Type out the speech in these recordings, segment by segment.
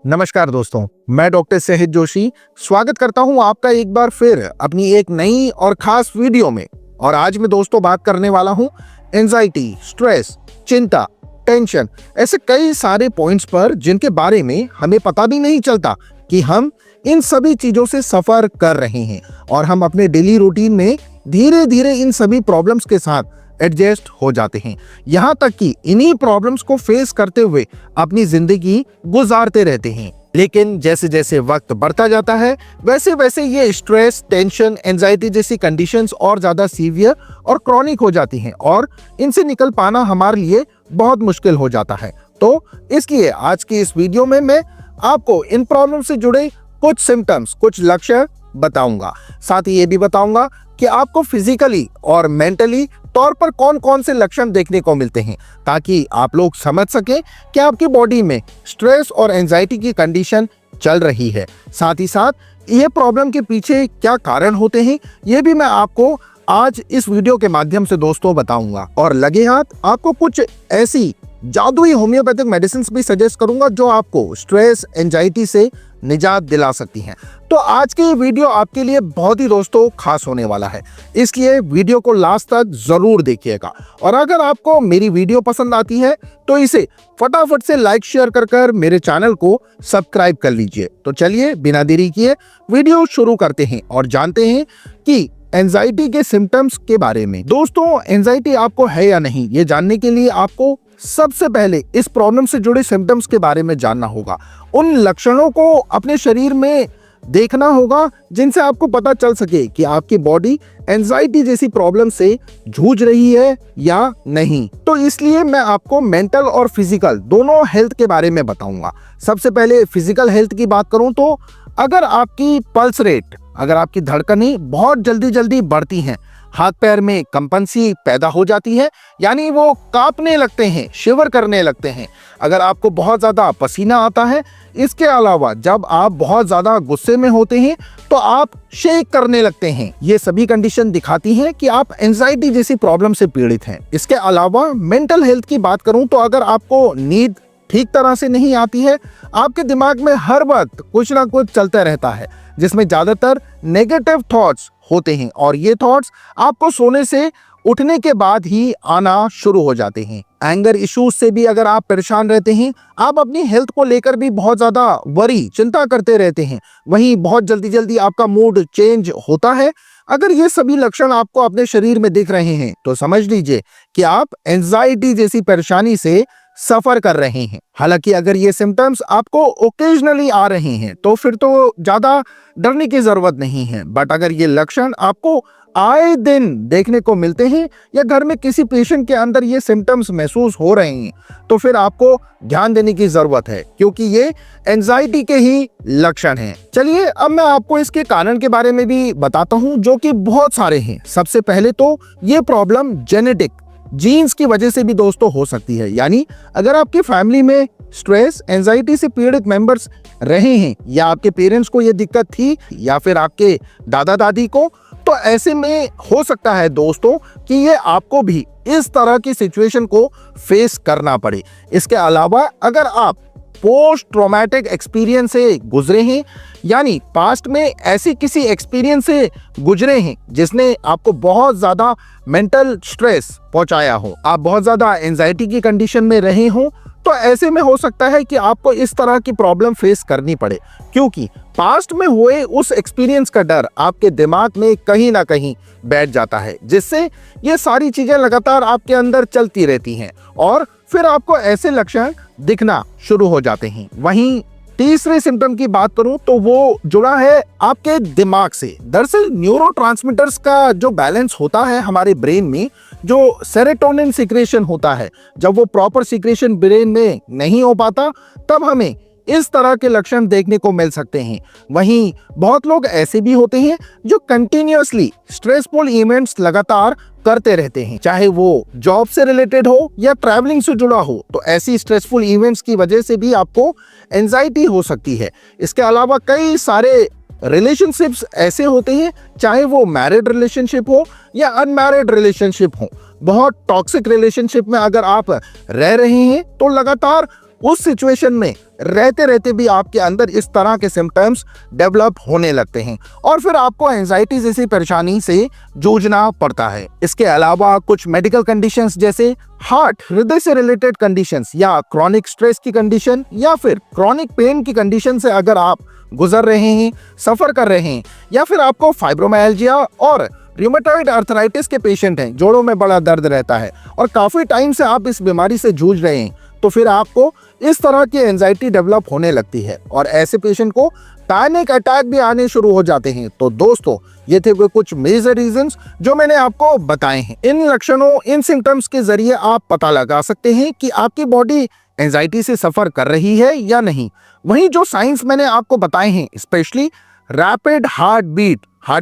नमस्कार दोस्तों, मैं डॉक्टर सहित जोशी स्वागत करता हूं आपका एक बार फिर अपनी एक नई और खास वीडियो में। और आज मैं दोस्तों बात करने वाला हूं एंजाइटी, स्ट्रेस, चिंता, टेंशन, ऐसे कई सारे पॉइंट्स पर जिनके बारे में हमें पता भी नहीं चलता कि हम इन सभी चीजों से सफर कर रहे हैं और हम अपने डेली रूटीन में धीरे धीरे इन सभी प्रॉब्लम्स के साथ एडजस्ट हो जाते हैं, यहाँ तक कि इन्हीं प्रॉब्लम्स को फेस करते हुए अपनी जिंदगी गुजारते रहते हैं। लेकिन जैसे जैसे वक्त बढ़ता जाता है वैसे वैसे ये स्ट्रेस, टेंशन, एंजाइटी जैसी कंडीशंस और ज्यादा सीवियर और क्रॉनिक हो जाती हैं और इनसे निकल पाना हमारे लिए बहुत मुश्किल हो जाता है। तो इसलिए आज की इस वीडियो में मैं आपको इन प्रॉब्लम से जुड़े कुछ सिम्टम्स, कुछ लक्षण बताऊंगा। साथ ही ये भी बताऊंगा कि आपको फिजिकली और मेंटली तौर पर कौन कौन से लक्षण देखने को मिलते हैं, ताकि आप लोग समझ सकें कि आपकी बॉडी में स्ट्रेस और एंजाइटी की कंडीशन चल रही है। साथ ही साथ ये प्रॉब्लम के पीछे क्या कारण होते हैं ये भी मैं आपको आज इस वीडियो के माध्यम से दोस्तों बताऊंगा। और लगे हाथ आपको कुछ ऐसी जादुई होम्योपैथिक मेडिसिन भी सजेस्ट करूंगा जो आपको स्ट्रेस, एंजाइटी से निजात दिला सकती हैं। तो आज की वीडियो आपके लिए बहुत ही दोस्तों खास होने वाला है, इसलिए वीडियो को लास्ट तक जरूर देखिएगा। और अगर आपको मेरी वीडियो पसंद आती है तो इसे फटाफट से लाइक शेयर कर मेरे चैनल को सब्सक्राइब कर लीजिए। तो चलिए बिना देरी किए वीडियो शुरू करते हैं और जानते हैं कि एंजाइटी के सिम्टम्स के बारे में। दोस्तों, एंजाइटी आपको है या नहीं ये जानने के लिए आपको सबसे पहले इस प्रॉब्लम से जुड़े सिम्टम्स के बारे में जानना होगा। उन लक्षणों को अपने शरीर में देखना होगा जिनसे आपको पता चल सके कि आपकी बॉडी एंजाइटी जैसी प्रॉब्लम से जूझ रही है या नहीं। तो इसलिए मैं आपको मेंटल और फिजिकल दोनों हेल्थ के बारे में बताऊंगा। सबसे पहले फिजिकल हेल्थ की बात करूं तो अगर आपकी पल्स रेट, अगर आपकी धड़कनें बहुत जल्दी जल्दी बढ़ती हैं, हाथ पैर में कंपन सी पैदा हो जाती है, यानी वो कांपने लगते हैं, शिवर करने लगते हैं, अगर आपको बहुत ज्यादा पसीना आता है, इसके अलावा जब आप बहुत ज्यादा गुस्से में होते हैं तो आप शेक करने लगते हैं, ये सभी कंडीशन दिखाती हैं कि आप एंजाइटी जैसी प्रॉब्लम से पीड़ित हैं। इसके अलावा मेंटल हेल्थ की बात करूं तो अगर आपको नींद ठीक तरह से नहीं आती है, आपके दिमाग में हर वक्त कुछ ना कुछ चलता रहता है जिसमें ज्यादातर नेगेटिव थॉट्स होते हैं और ये थॉट्स आपको सोने से उठने के बाद ही आना शुरू हो जाते हैं। एंगर इश्यूज से भी अगर आप परेशान रहते हैं, आप अपनी हेल्थ को लेकर भी बहुत ज्यादा चिंता करते रहते हैं, वहीं बहुत जल्दी जल्दी आपका मूड चेंज होता है, अगर ये सभी लक्षण आपको अपने शरीर में दिख रहे हैं तो समझ लीजिए कि आप एंजाइटी जैसी परेशानी से सफर कर रहे हैं। हालांकि अगर ये सिम्टम्स आपको ओकेजनली आ रहे हैं तो फिर तो ज्यादा डरने की जरूरत नहीं है, बट अगर ये लक्षण आपको आए दिन देखने को मिलते हैं या घर में किसी पेशेंट के अंदर ये सिम्टम्स महसूस हो रहे हैं तो फिर आपको ध्यान देने की जरूरत है, क्योंकि ये एंजाइटी के ही लक्षण हैं। चलिए अब मैं आपको इसके कारण के बारे में भी बताता हूं जो कि बहुत सारे हैं। सबसे पहले तो ये प्रॉब्लम जेनेटिक, जीन्स की वजह से भी दोस्तों हो सकती है, यानी अगर आपकी फैमिली में स्ट्रेस, एंजाइटी से पीड़ित मेंबर्स रहे हैं या आपके पेरेंट्स को ये दिक्कत थी या फिर आपके दादा दादी को, तो ऐसे में हो सकता है दोस्तों कि ये आपको भी इस तरह की सिचुएशन को फेस करना पड़े। इसके अलावा अगर आप पोस्ट ट्रॉमेटिक एक्सपीरियंस से गुजरे हैं, यानी पास्ट में ऐसी किसी एक्सपीरियंस से गुजरे हैं जिसने आपको बहुत ज्यादा मेंटल स्ट्रेस पहुंचाया हो, आप बहुत ज्यादा एंजाइटी की कंडीशन में रहे हो, तो ऐसे में हो सकता है कि आपको इस तरह की प्रॉब्लम फेस करनी पड़े, क्योंकि पास्ट में हुए उस एक्सपीरियंस का डर आपके दिमाग में कहीं ना कहीं बैठ जाता है, जिससे ये सारी चीजें लगातार आपके अंदर चलती रहती हैं और फिर आपको ऐसे लक्षण दिखना शुरू हो जाते हैं। वहीं तीसरे सिम्टम की बात करूं तो वो जुड़ा है आपके दिमाग से। दरअसल न्यूरोट्रांसमीटर्स का जो बैलेंस होता है हमारे ब्रेन में, जो सेरोटोनिन सिक्रेशन होता है, जब वो प्रॉपर सिक्रेशन ब्रेन में नहीं हो पाता तब हमें इस तरह के लक्षण देखने को मिल सकते हैं। वहीं बहुत लोग ऐसे भी होते हैं जो कंटिन्यूअसली स्ट्रेसफुल इवेंट्स लगातार करते रहते हैं, चाहे वो जॉब से रिलेटेड हो या ट्रैवलिंग से जुड़ा हो, तो ऐसी स्ट्रेसफुल इवेंट्स की वजह से भी आपको एंजाइटी हो सकती है। इसके अलावा कई सारे रिलेशनशिप्स ऐसे होते हैं, चाहे वो मैरिड रिलेशनशिप हो या अनमैरिड रिलेशनशिप हो, बहुत टॉक्सिक रिलेशनशिप में अगर आप रह रहे हैं तो लगातार उस सिचुएशन में रहते रहते भी आपके अंदर इस तरह के सिम्टम्स डेवलप होने लगते हैं और फिर आपको एंजाइटी जैसी परेशानी से जूझना पड़ता है। इसके अलावा कुछ मेडिकल कंडीशंस जैसे हार्ट, हृदय से रिलेटेड कंडीशंस या क्रॉनिक स्ट्रेस की कंडीशन या फिर क्रॉनिक पेन की कंडीशन से अगर आप गुजर रहे हैं, सफर कर रहे हैं, या फिर आपको फाइब्रोमाइल्जिया और रूमेटॉइड आर्थराइटिस के पेशेंट हैं, जोड़ों में बड़ा दर्द रहता है और काफी टाइम से आप इस बीमारी से जूझ रहे हैं, तो फिर आपको इस तरह की एंजाइटी डेवलप होने लगती है और ऐसे पेशेंट को पैनिक अटैक भी आने शुरू हो जाते हैं। तो दोस्तों, ये थे वो कुछ मेजर रीजंस जो मैंने आपको बताए हैं। इन लक्षणों, इन सिम्टम्स के जरिए आप पता लगा सकते हैं कि आपकी बॉडी एंजाइटी से सफर कर रही है या नहीं। वहीं जो साइंस मैंने आपको बताए हैं, स्पेशली रैपिड हार्ट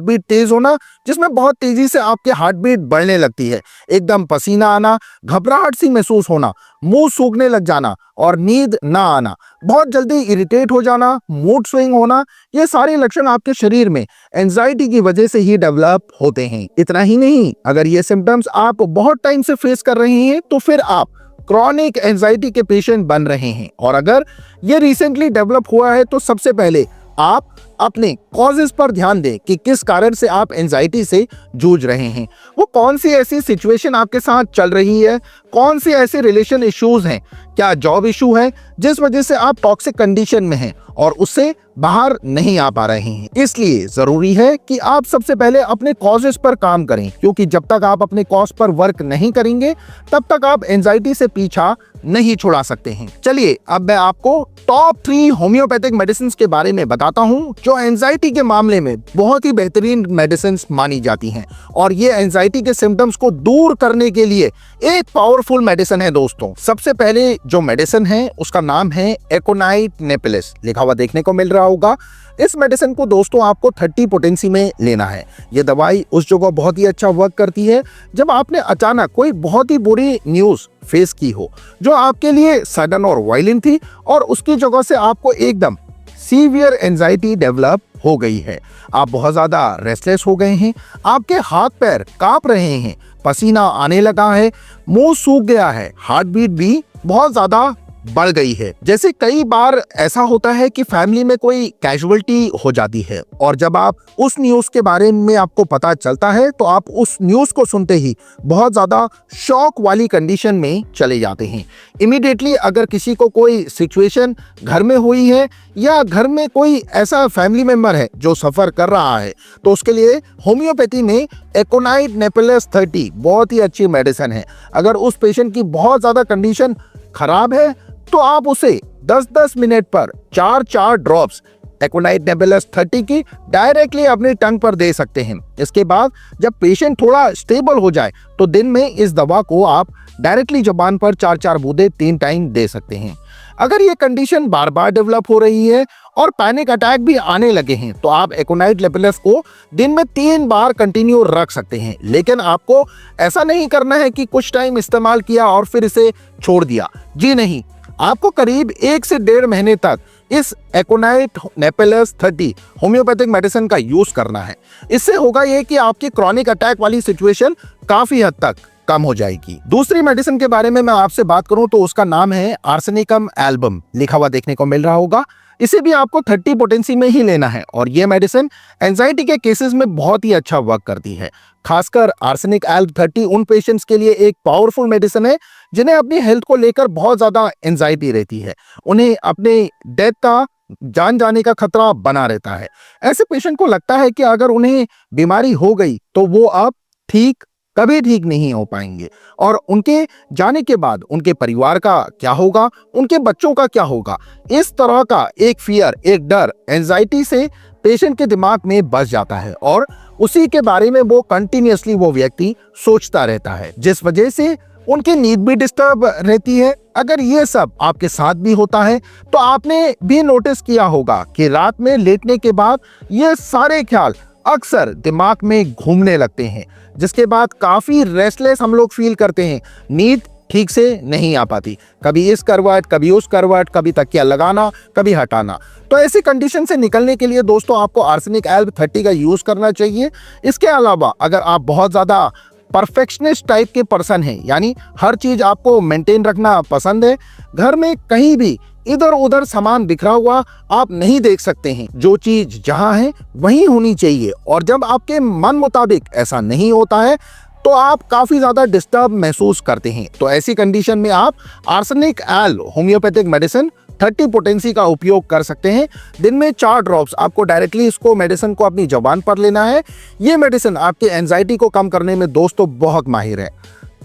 बीट तेज होना, जिसमें बहुत तेजी से आपके हार्ट बीट बढ़ने लगती है, एकदम पसीना आना, घबराहट सी महसूस होना, मुंह सूखने लग जाना और नींद ना आना, बहुत जल्दी इरिटेट हो जाना, मूड स्विंग होना, ये सारे लक्षण आपके शरीर में एंजाइटी की वजह से ही डेवलप होते हैं। इतना ही नहीं, अगर ये सिम्टम्स आप बहुत टाइम से फेस कर रहे हैं तो फिर आप क्रॉनिक एंजाइटी के पेशेंट बन रहे हैं। और अगर ये रिसेंटली डेवलप हुआ है तो सबसे पहले आप अपने कॉजेस पर ध्यान दें कि किस कारण से आप एंजाइटी से जूझ रहे हैं। वो कौन सी ऐसी सिचुएशन आपके साथ चल रही है, कौन सी ऐसे रिलेशन इश्यूज हैं, क्या जॉब इशू है जिस वजह से आप टॉक्सिक कंडीशन में हैं और उससे बाहर नहीं आ पा रहे हैं। इसलिए जरूरी है कि आप सबसे पहले अपने कॉजेस पर काम करें, क्योंकि जब तक आप अपने कॉज पर वर्क नहीं करेंगे तब तक आप एंजाइटी से पीछा नहीं छुड़ा सकते हैं। चलिए अब मैं आपको टॉप 3 होम्योपैथिक मेडिसिन के बारे में बताता हूं जो एंजाइटी के मामले में बहुत ही बेहतरीन मेडिसिन मानी जाती हैं और ये एंजाइटी के सिम्टम्स को दूर करने के लिए एक पावरफुल मेडिसिन है। दोस्तों, सबसे पहले जो मेडिसिन है उसका नाम है एकोनाइट नेपिलिस, लिखा हुआ देखने को मिल रहा होगा। इस मेडिसिन को दोस्तों आपको 30 पोटेंसी में लेना है। ये दवाई उस जगह बहुत ही अच्छा वर्क करती है जब आपने अचानक कोई बहुत ही बुरी न्यूज फेस की हो जो आपके लिए सडन और वायलेंट थी और उसकी जगह से आपको एकदम सीवियर एंजाइटी डेवलप हो गई है। आप बहुत ज्यादा रेस्टलेस हो गए हैं, आपके हाथ पैर कांप रहे हैं, पसीना आने लगा है, मुंह सूख गया है, हार्ट बीट भी बहुत ज्यादा बढ़ गई है। जैसे कई बार ऐसा होता है कि फैमिली में कोई कैजुअलिटी हो जाती है और जब आप उस न्यूज के बारे में आपको पता चलता है तो आप उस न्यूज को सुनते ही बहुत ज्यादा शॉक वाली कंडीशन में चले जाते हैं। इमीडिएटली अगर किसी को कोई सिचुएशन घर में हुई है या घर में कोई ऐसा फैमिली मेंबर है जो सफर कर रहा है तो उसके लिए होम्योपैथी में एकोनाइट नेपिलिस 30 बहुत ही अच्छी मेडिसिन है। अगर उस पेशेंट की बहुत ज्यादा कंडीशन खराब है तो आप उसे 10-10 मिनट पर 4-4 ड्रॉप्स एकोनाइट नेपिलिस 30 की डायरेक्टली अपनी टंग पर दे सकते हैं। इसके बाद जब पेशेंट थोड़ा स्टेबल हो जाए तो दिन में इस दवा को आप डायरेक्टली जुबान पर 4-4 बूंदे 3 टाइम दे सकते हैं। अगर ये कंडीशन बार बार डेवलप हो रही है और पैनिक अटैक भी आने लगे हैं तो आप एकोनाइट नेपिलिस को दिन में 3 बार कंटिन्यू रख सकते हैं। लेकिन आपको ऐसा नहीं करना है कि कुछ टाइम इस्तेमाल किया और फिर इसे छोड़ दिया। जी नहीं, आपको करीब 1 से 1.5 महीने तक इस एकोनाइट नेपिलिस 30 होम्योपैथिक मेडिसिन का यूज करना है। इससे होगा ये कि आपकी क्रॉनिक अटैक वाली सिचुएशन काफी हद तक कम हो जाएगी। दूसरी मेडिसिन के बारे में मैं आपसे बात करूं तो उसका नाम है आर्सेनिकम एल्बम, लिखा हुआ देखने को मिल रहा होगा। इसे भी आपको 30 पोटेंसी में ही लेना है और ये मेडिसिन एंजाइटी के केसेस में बहुत ही अच्छा वर्क करती है। खासकर आर्सेनिक एल्ब 30 उन पेशेंट्स के लिए एक पावरफुल मेडिसिन है जिन्हें अपनी हेल्थ को लेकर बहुत ज्यादा एंजाइटी रहती है, उन्हें अपने डेथ का, जान जाने का खतरा बना रहता है। ऐसे पेशेंट को लगता है कि अगर उन्हें बीमारी हो गई तो वो अब कभी ठीक नहीं हो पाएंगे और उनके जाने के बाद उनके परिवार का क्या होगा, उनके बच्चों का क्या होगा। इस तरह का एक फियर, एक डर एंजाइटी से पेशेंट के दिमाग में बस जाता है और उसी के बारे में वो कंटिन्यूअसली वो व्यक्ति सोचता रहता है, जिस वजह से उनकी नींद भी डिस्टर्ब रहती है। अगर ये सब आपके साथ भी होता है तो आपने भी नोटिस किया होगा कि रात में लेटने के बाद ये सारे ख्याल अक्सर दिमाग में घूमने लगते हैं, जिसके बाद काफी रेस्टलेस हम लोग फील करते हैं, नींद ठीक से नहीं आ पाती, कभी इस करवट कभी उस करवट, कभी तकिया लगाना कभी हटाना। तो ऐसी कंडीशन से निकलने के लिए दोस्तों आपको आर्सेनिक एल्ब 30 का यूज करना चाहिए। इसके अलावा अगर आप बहुत ज्यादा परफेक्शनिस्ट टाइप के पर्सन हैं, यानी हर चीज आपको मेंटेन रखना पसंद है। घर में कहीं भी इधर उधर सामान बिखरा हुआ आप नहीं देख सकते हैं। जो चीज जहां है वहीं होनी चाहिए, और जब आपके मन मुताबिक ऐसा नहीं होता है तो आप काफी ज्यादा डिस्टर्ब महसूस करते हैं। तो ऐसी कंडीशन में आप arsenic L homeopathic medicine 30 potency का उपयोग कर सकते हैं। दिन में 4 ड्रॉप्स आपको डायरेक्टली इसको मेडिसिन को अपनी जबान पर लेना है। ये मेडिसिन आपके एंजाइटी को कम करने में दोस्तों बहुत माहिर है।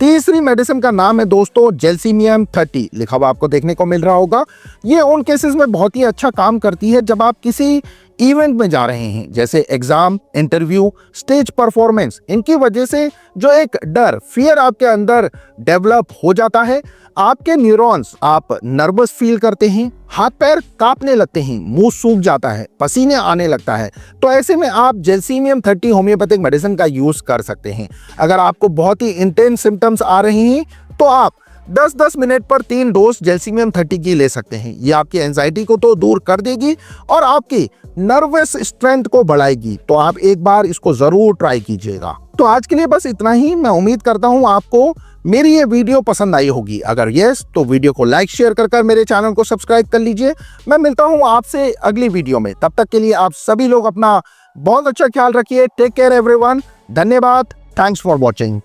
तीसरी मेडिसिन का नाम है दोस्तों जेल्सीमियम 30, लिखा हुआ आपको देखने को मिल रहा होगा। ये उन केसेस में बहुत ही अच्छा काम करती है जब आप किसी इवेंट में जा रहे हैं, जैसे एग्जाम, इंटरव्यू, स्टेज परफॉर्मेंस। इनकी वजह से जो एक डर, फियर आपके अंदर डेवलप हो जाता है, आपके न्यूरॉन्स, आप नर्वस फील करते हैं, हाथ पैर कांपने लगते हैं, मुंह सूख जाता है, पसीने आने लगता है। तो ऐसे में आप जेल्सीमियम 30 होम्योपैथिक मेडिसिन का यूज कर सकते हैं। अगर आपको बहुत ही इंटेंस सिम्टम्स आ रहे हैं तो आप 10-10 मिनट पर 3 डोज जेल्सीमियम 30 की ले सकते हैं। ये आपकी एंजाइटी को तो दूर कर देगी और आपकी नर्वस स्ट्रेंथ को बढ़ाएगी। तो आप एक बार इसको जरूर ट्राई कीजिएगा। तो आज के लिए बस इतना ही। मैं उम्मीद करता हूं आपको मेरी ये वीडियो पसंद आई होगी। अगर यस तो वीडियो को लाइक शेयर कर मेरे चैनल को सब्सक्राइब कर लीजिए। मैं मिलता हूं आपसे अगली वीडियो में। तब तक के लिए आप सभी लोग अपना बहुत अच्छा ख्याल रखिए। Take care everyone. धन्यवाद। Thanks for watching.